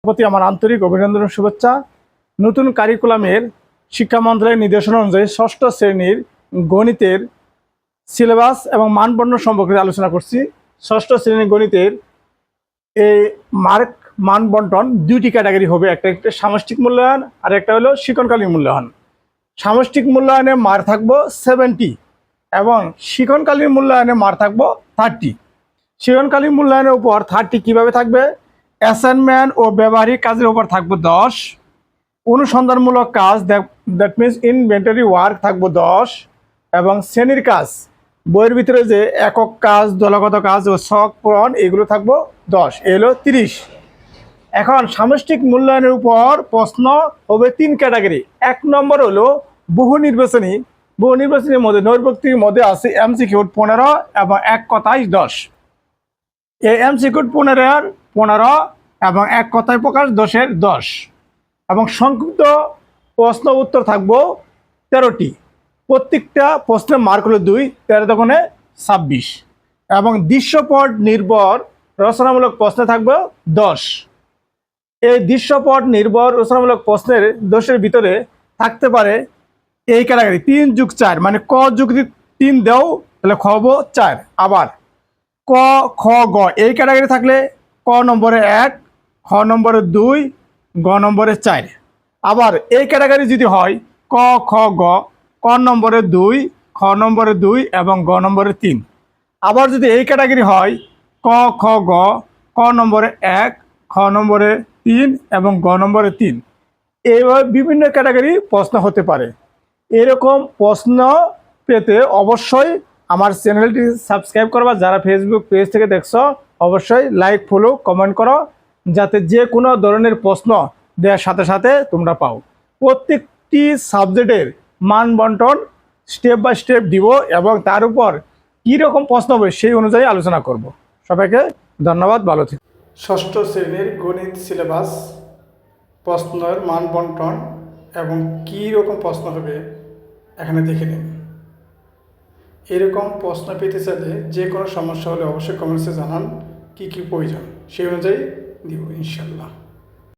প্রতি আমার আন্তরিক অভিনন্দন ও শুভেচ্ছা। নতুন কারিকুলামের শিক্ষা মন্ত্রণালয়ের নির্দেশনা অনুযায়ী ষষ্ঠ শ্রেণীর গণিতের সিলেবাস এবং মানবন্ধন সম্পর্কে আলোচনা করছি। ষষ্ঠ শ্রেণীর গণিতের এই মার্ক মানবন্টন দুইটি ক্যাটাগরি হবে, একটা সামষ্টিক মূল্যায়ন আর একটা হলো শিক্ষণকালীন মূল্যায়ন। সামষ্টিক মূল্যায়নে মার্ক থাকবো 70 এবং শিক্ষণকালীন মূল্যায়নে মার্ক থাকবো 30। শিক্ষণকালীন মূল্যায়নের উপর 30 কিভাবে থাকবে? অ্যাসাইনমেন্ট ও ব্যবহারিক কাজের উপর থাকবো 10, অনুসন্ধানমূলক কাজ দ্যাট মিনস ইনভেন্টরি ওয়ার্ক থাকবো 10 এবং শ্রেণীর কাজ বইয়ের ভিতরে যে একক কাজ, দলগত কাজ ও ছক পূরণ এগুলো থাকবো 10, এলো 30। এখন সামষ্টিক মূল্যায়নের উপর প্রশ্ন হবে 3 ক্যাটাগরি। 1 নম্বর হলো বহু নির্বাচনী মধ্যে নৈর্ব্যক্তির মধ্যে আছে এমসিকিউ 15 এবং এক কথায় 10। এই এমসিকিউ 15 এবং এক কথায় প্রকাশ 10-এর 10 এবং সংক্ষিপ্ত প্রশ্ন উত্তর থাকবো 13টি। প্রত্যেকটা প্রশ্নের মার্ক হলো 2, 13 দোকানে 26 এবং দৃশ্যপট নির্ভর রচনামূলক প্রশ্নে থাকবে 10। এই দৃশ্যপট নির্ভর রচনামূলক প্রশ্নের 10-এর ভিতরে থাকতে পারে এই ক্যাটাগরি 3+4, মানে ক যুগ 3 দেও তাহলে খ হবো 4, আবার ক খ গ এই ক্যাটাগরি থাকলে ক নম্বরে 1, খ নম্বরে 2, গ নম্বরে 4। আবার এই ক্যাটাগরি যদি হয় ক খ গ, ক নম্বরে 2, খ নম্বরে 2 এবং গ নম্বরে 3। আবার যদি এই ক্যাটাগরি হয় ক খ গ, ক নম্বরে 1, খ নম্বরে 3 এবং গ নম্বরে 3। এইভাবে বিভিন্ন ক্যাটাগরি প্রশ্ন হতে পারে। এরকম প্রশ্ন পেতে অবশ্যই আমার চ্যানেলটি সাবস্ক্রাইব করবা। যারা ফেসবুক পেজ থেকে দেখছো অবশ্যই লাইক, ফলো, কমেন্ট করো, যাতে যে কোনো ধরনের প্রশ্ন দেওয়ার সাথে সাথে তোমরা পাও। প্রত্যেকটি সাবজেক্টের মান বন্টন স্টেপ বাই স্টেপ দিব এবং তার উপর কীরকম প্রশ্ন হবে সেই অনুযায়ী আলোচনা করব। সবাইকে ধন্যবাদ, ভালো থেকো। ষষ্ঠ শ্রেণীর গণিত সিলেবাস, প্রশ্নের মান বন্টন এবং কী রকম প্রশ্ন হবে এখানে দেখে নিন। এরকম প্রশ্ন পেতে চাইলে যে কোনো সমস্যা হলে অবশ্যই কমেন্টসে জানান, কী কী প্রয়োজন সেই অনুযায়ী দিব ইনশাল্লাহ।